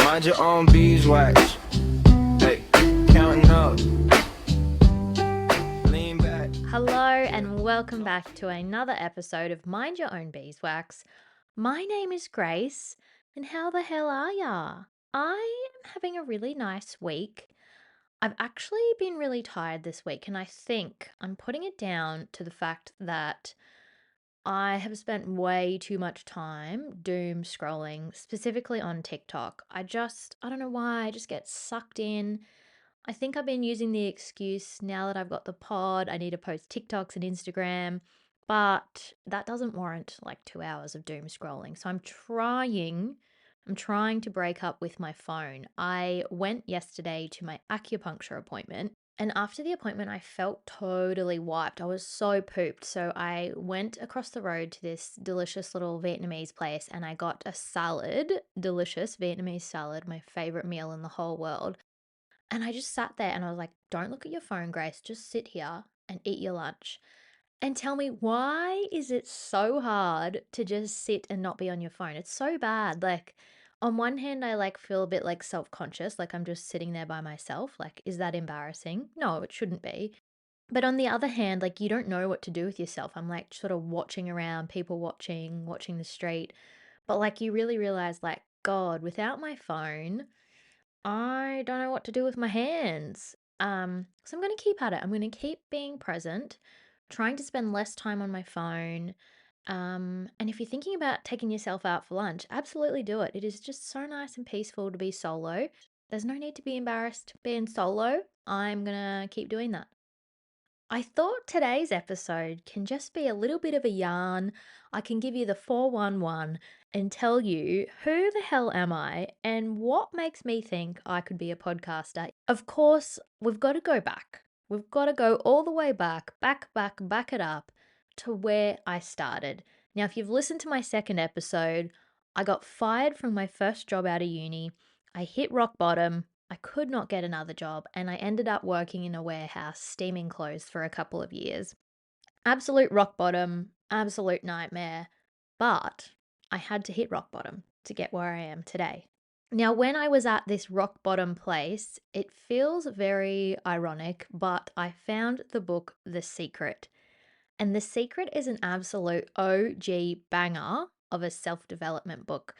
Mind your own beeswax. Hey, counting up. Lean back. Hello and welcome back to another episode of Mind Your Own Beeswax. My name is Grace, and how the hell are ya? I am having a really nice week. I've actually been really tired this week, and I think I'm putting it down to the fact that I have spent way too much time doom scrolling, specifically on TikTok. I don't know why, I just get sucked in. I think I've been using the excuse now that I've got the pod, I need to post TikToks and Instagram, but that doesn't warrant like 2 hours of doom scrolling. So I'm trying to break up with my phone. I went yesterday to my acupuncture appointment. And after the appointment, I felt totally wiped. I was so pooped. So I went across the road to this delicious little Vietnamese place and I got a salad, delicious Vietnamese salad, my favorite meal in the whole world. And I just sat there and I was like, don't look at your phone, Grace. Just sit here and eat your lunch. And tell me, why is it so hard to just sit and not be on your phone? It's so bad. Like, on one hand, I like feel a bit like self-conscious, like I'm just sitting there by myself. Like, is that embarrassing? No, it shouldn't be. But on the other hand, like you don't know what to do with yourself. I'm like sort of watching around, people watching the street. But like you really realize, like, God, without my phone, I don't know what to do with my hands. So I'm going to keep at it. I'm going to keep being present, trying to spend less time on my phone. And if you're thinking about taking yourself out for lunch, absolutely do it. It is just so nice and peaceful to be solo. There's no need to be embarrassed being solo. I'm going to keep doing that. I thought today's episode can just be a little bit of a yarn. I can give you the 411 and tell you who the hell am I and what makes me think I could be a podcaster. Of course, we've got to go back. We've got to go all the way back it up to where I started. Now, if you've listened to my second episode, I got fired from my first job out of uni. I hit rock bottom. I could not get another job, and I ended up working in a warehouse steaming clothes for a couple of years. Absolute rock bottom, absolute nightmare, but I had to hit rock bottom to get where I am today. Now, when I was at this rock bottom place, it feels very ironic, but I found the book The Secret. And The Secret is an absolute OG banger of a self development book.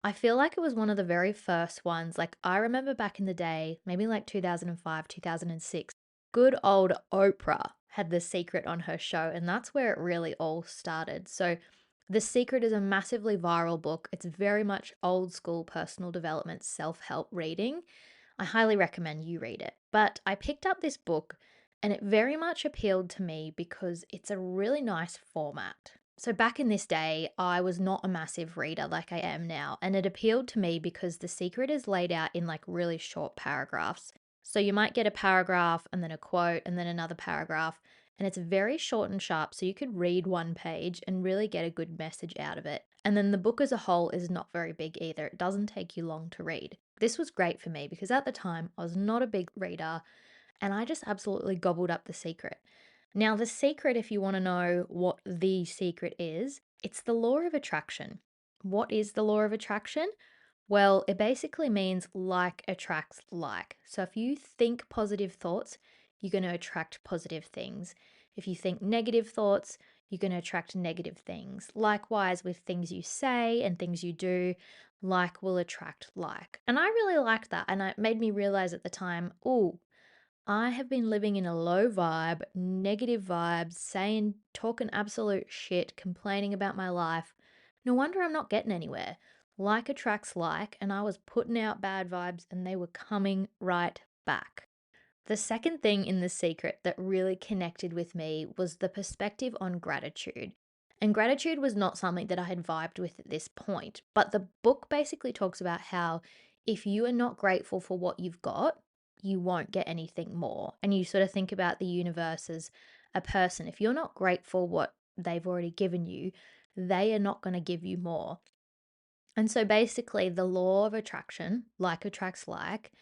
I feel like it was one of the very first ones. Like, I remember back in the day, maybe like 2005, 2006, good old Oprah had The Secret on her show, and that's where it really all started. So, The Secret is a massively viral book. It's very much old school personal development, self help reading. I highly recommend you read it. But I picked up this book and it very much appealed to me because it's a really nice format. So, back in this day, I was not a massive reader like I am now, and it appealed to me because The Secret is laid out in like really short paragraphs. So, you might get a paragraph and then a quote and then another paragraph, and it's very short and sharp. So, you could read one page and really get a good message out of it. And then the book as a whole is not very big either, it doesn't take you long to read. This was great for me because at the time I was not a big reader and I just absolutely gobbled up The Secret. Now, The Secret, if you want to know what The Secret is, it's the law of attraction. What is the law of attraction? Well, it basically means like attracts like. So if you think positive thoughts, you're going to attract positive things. If you think negative thoughts, you're going to attract negative things. Likewise, with things you say and things you do, like will attract like. And I really liked that. And it made me realize at the time, oh, I have been living in a low vibe, negative vibes, talking absolute shit, complaining about my life. No wonder I'm not getting anywhere. Like attracts like, and I was putting out bad vibes and they were coming right back. The second thing in The Secret that really connected with me was the perspective on gratitude. And gratitude was not something that I had vibed with at this point, but the book basically talks about how if you are not grateful for what you've got, you won't get anything more. And you sort of think about the universe as a person. If you're not grateful what they've already given you, they are not going to give you more. And so basically, the law of attraction, like attracts like,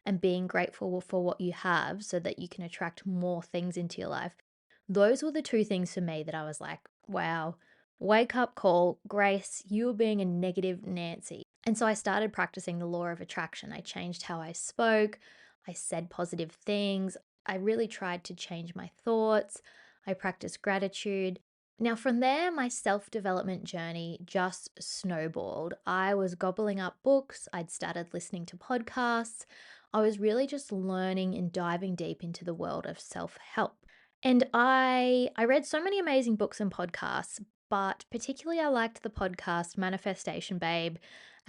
and being grateful for what you have so that you can attract more things into your life, those were the two things for me that I was like, wow, wake up call, Grace, you're being a negative Nancy. And so I started practicing the law of attraction. I changed how I spoke, I said positive things, I really tried to change my thoughts, I practiced gratitude. Now, from there, my self development journey just snowballed. I was gobbling up books, I'd started listening to podcasts. I was really just learning and diving deep into the world of self help. And I read so many amazing books and podcasts, but particularly I liked the podcast Manifestation Babe,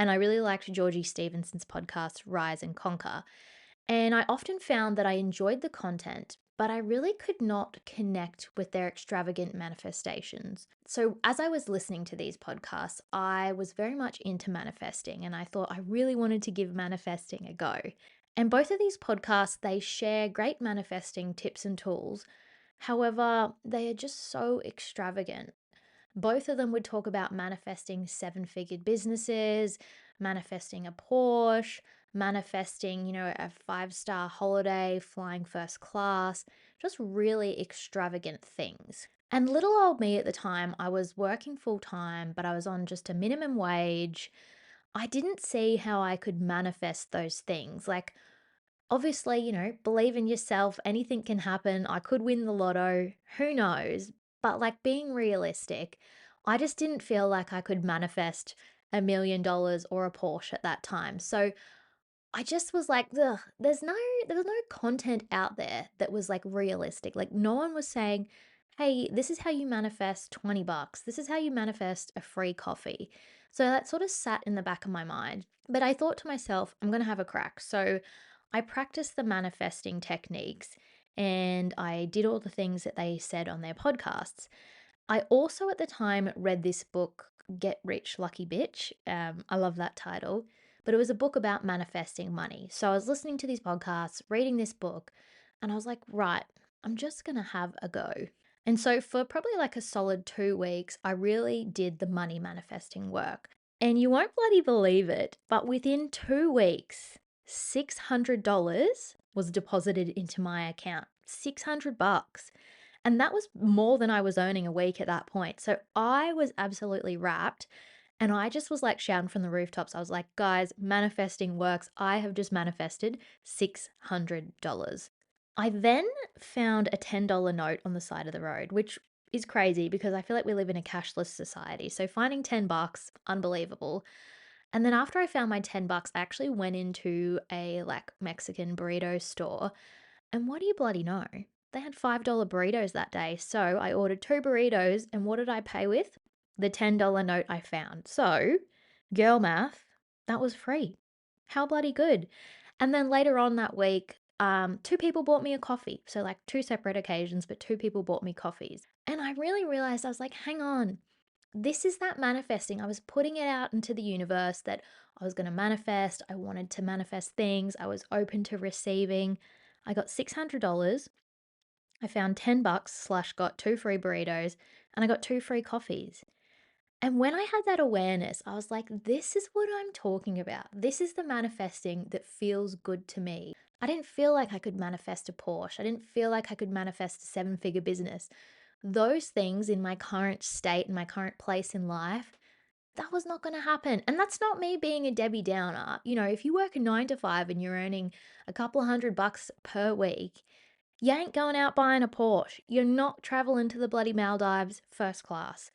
and I really liked Georgie Stevenson's podcast Rise and Conquer. And I often found that I enjoyed the content, but I really could not connect with their extravagant manifestations. So, as I was listening to these podcasts, I was very much into manifesting, and I thought I really wanted to give manifesting a go. And both of these podcasts, they share great manifesting tips and tools. However, they are just so extravagant. Both of them would talk about manifesting seven-figured businesses, manifesting a Porsche, manifesting, a five-star holiday, flying first class, just really extravagant things. And little old me at the time, I was working full time, but I was on just a minimum wage. I didn't see how I could manifest those things. Like, obviously, believe in yourself, anything can happen. I could win the lotto, who knows? But like being realistic, I just didn't feel like I could manifest $1 million or a Porsche at that time. So I just was like, ugh, there was no content out there that was like realistic. Like no one was saying, hey, this is how you manifest $20. This is how you manifest a free coffee. So that sort of sat in the back of my mind. But I thought to myself, I'm going to have a crack. So I practiced the manifesting techniques and I did all the things that they said on their podcasts. I also at the time read this book, Get Rich Lucky Bitch. I love that title, but it was a book about manifesting money. So I was listening to these podcasts, reading this book, and I was like, right, I'm just going to have a go. And so for probably like a solid 2 weeks, I really did the money manifesting work. And you won't bloody believe it, but within 2 weeks, $600 was deposited into my account. $600. And that was more than I was earning a week at that point. So I was absolutely wrapped. And I just was like shouting from the rooftops. I was like, guys, manifesting works. I have just manifested $600. I then found a $10 note on the side of the road, which is crazy because I feel like we live in a cashless society. So finding $10, unbelievable. And then after I found my $10, I actually went into a like Mexican burrito store. And what do you bloody know? They had $5 burritos that day. So I ordered 2 burritos. And what did I pay with? The $10 note I found. So, girl math, that was free. How bloody good. And then later on that week, 2 people bought me a coffee. So, like 2 separate occasions, but 2 people bought me coffees. And I really realized I was like, hang on, this is that manifesting. I was putting it out into the universe that I was going to manifest. I wanted to manifest things. I was open to receiving. I got $600. I found $10 slash got 2 free burritos and I got 2 free coffees. And when I had that awareness, I was like, this is what I'm talking about. This is the manifesting that feels good to me. I didn't feel like I could manifest a Porsche. I didn't feel like I could manifest a 7-figure business. Those things in my current state and my current place in life, that was not going to happen. And that's not me being a Debbie Downer. If you work a 9 to 5 and you're earning a couple of $100 per week, you ain't going out buying a Porsche. You're not traveling to the bloody Maldives first class.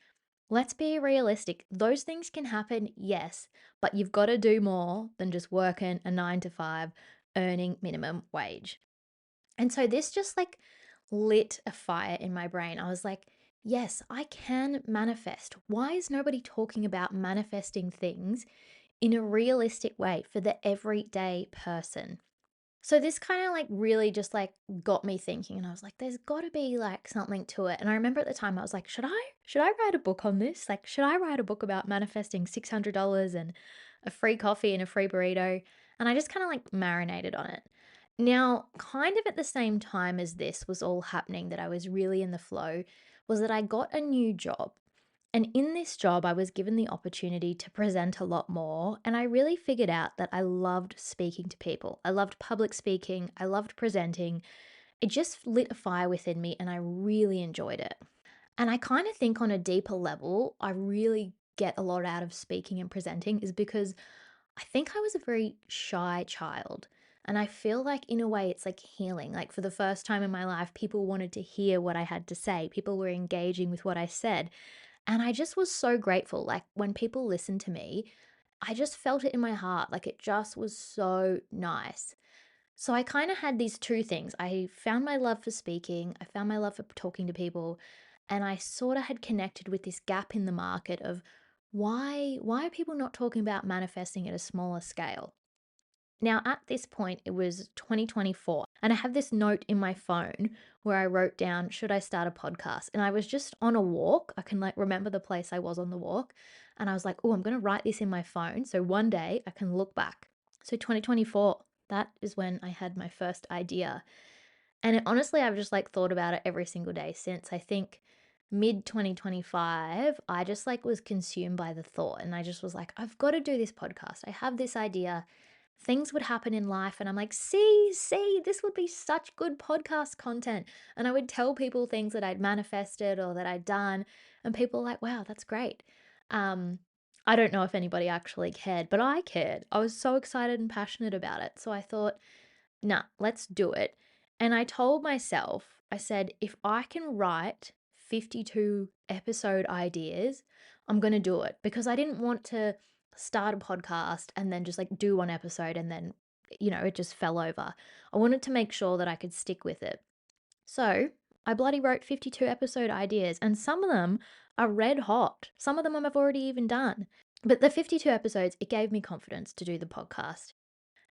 Let's be realistic. Those things can happen, yes, but you've got to do more than just working a 9 to 5, earning minimum wage. And so this just like lit a fire in my brain. I was like, yes, I can manifest. Why is nobody talking about manifesting things in a realistic way for the everyday person? So this kind of like really just like got me thinking and I was like there's got to be like something to it. And I remember at the time I was like should I write a book on this? Like should I write a book about manifesting $600 and a free coffee and a free burrito? And I just kind of like marinated on it. Now, kind of at the same time as this was all happening that I was really in the flow was that I got a new job. And in this job, I was given the opportunity to present a lot more. And I really figured out that I loved speaking to people. I loved public speaking. I loved presenting. It just lit a fire within me and I really enjoyed it. And I kind of think on a deeper level, I really get a lot out of speaking and presenting is because I think I was a very shy child. And I feel like, in a way, it's like healing. Like, for the first time in my life, people wanted to hear what I had to say, people were engaging with what I said. And I just was so grateful. Like, when people listened to me, I just felt it in my heart. Like, it just was so nice. So I kind of had these two things. I found my love for speaking, I found my love for talking to people, and I sort of had connected with this gap in the market of why are people not talking about manifesting at a smaller scale? Now, at this point, it was 2024, and I have this note in my phone where I wrote down, should I start a podcast? And I was just on a walk. I can like remember the place I was on the walk, and I was like, oh, I'm going to write this in my phone so one day I can look back. So 2024, that is when I had my first idea. And honestly, I've just like thought about it every single day since. I think mid 2025, I just like was consumed by the thought, and I just was like, I've got to do this podcast. I have this idea. Things would happen in life, and I'm like, see, this would be such good podcast content. And I would tell people things that I'd manifested or that I'd done, and people were like, wow, that's great. Um, I don't know if anybody actually cared, but I cared. I was so excited and passionate about it. So I thought, nah, let's do it. And I told myself, I said, if I can write 52 episode ideas, I'm going to do it, because I didn't want to start a podcast and then just like do one episode and then, it just fell over. I wanted to make sure that I could stick with it. So I bloody wrote 52 episode ideas, and some of them are red hot. Some of them I've already even done. But the 52 episodes, it gave me confidence to do the podcast.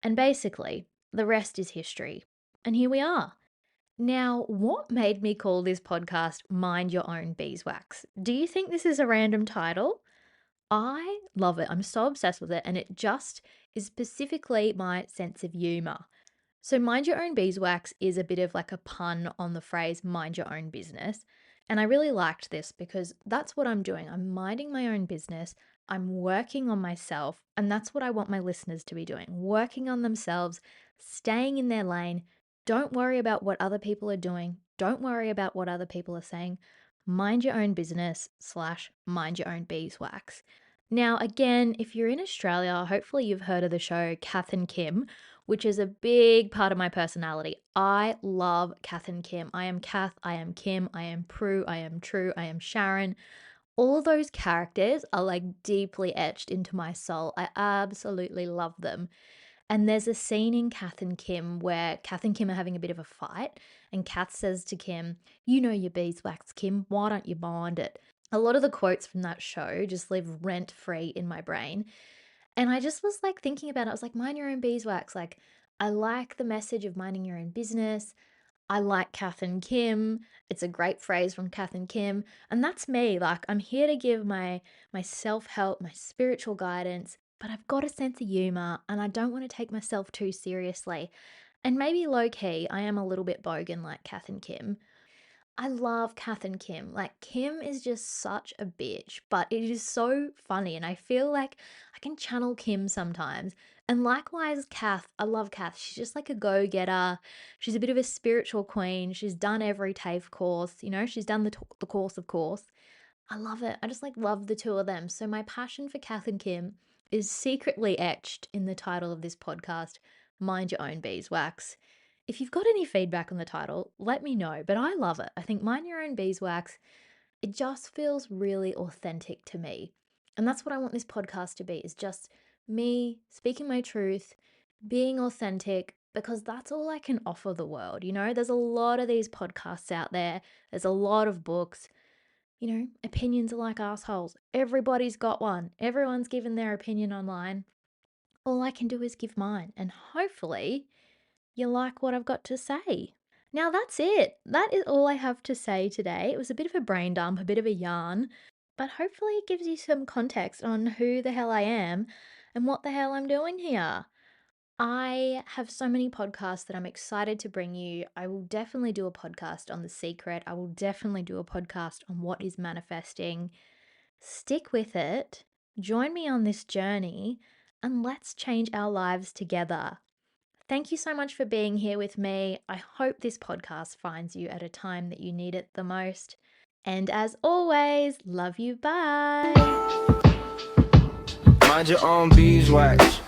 And basically, the rest is history. And here we are. Now, what made me call this podcast Mind Your Own Beeswax? Do you think this is a random title? I love it. I'm so obsessed with it. And it just is specifically my sense of humour. So, mind your own beeswax is a bit of like a pun on the phrase mind your own business. And I really liked this because that's what I'm doing. I'm minding my own business. I'm working on myself. And that's what I want my listeners to be doing, working on themselves, staying in their lane. Don't worry about what other people are doing. Don't worry about what other people are saying. Mind your own business / mind your own beeswax. Now, again, if you're in Australia, hopefully you've heard of the show Kath and Kim, which is a big part of my personality. I love Kath and Kim. I am Kath, I am Kim, I am Prue, I am True, I am Sharon. All of those characters are like deeply etched into my soul. I absolutely love them. And there's a scene in Kath and Kim where Kath and Kim are having a bit of a fight, and Kath says to Kim, you know your beeswax, Kim, why don't you mind it? A lot of the quotes from that show just live rent free in my brain. And I just was like thinking about it. I was like, mind your own beeswax. Like, I like the message of minding your own business. I like Kath and Kim. It's a great phrase from Kath and Kim. And that's me. Like, I'm here to give my self-help, my spiritual guidance, but I've got a sense of humor and I don't want to take myself too seriously. And maybe low key, I am a little bit bogan like Kath and Kim. I love Kath and Kim. Like, Kim is just such a bitch, but it is so funny. And I feel like I can channel Kim sometimes. And likewise, Kath, I love Kath. She's just like a go getter. She's a bit of a spiritual queen. She's done every TAFE course, she's done the course, of course. I love it. I just like love the two of them. So, my passion for Kath and Kim is secretly etched in the title of this podcast, Mind Your Own Beeswax. If you've got any feedback on the title, let me know, but I love it. I think Mind Your Own Beeswax, it just feels really authentic to me. And that's what I want this podcast to be, is just me speaking my truth, being authentic, because that's all I can offer the world. There's a lot of these podcasts out there. There's a lot of books. Opinions are like assholes. Everybody's got one. Everyone's given their opinion online. All I can do is give mine, and hopefully you like what I've got to say. Now that's it. That is all I have to say today. It was a bit of a brain dump, a bit of a yarn, but hopefully it gives you some context on who the hell I am and what the hell I'm doing here. I have so many podcasts that I'm excited to bring you. I will definitely do a podcast on The Secret. I will definitely do a podcast on what is manifesting. Stick with it. Join me on this journey and let's change our lives together. Thank you so much for being here with me. I hope this podcast finds you at a time that you need it the most. And as always, love you. Bye. Mind your own beeswax.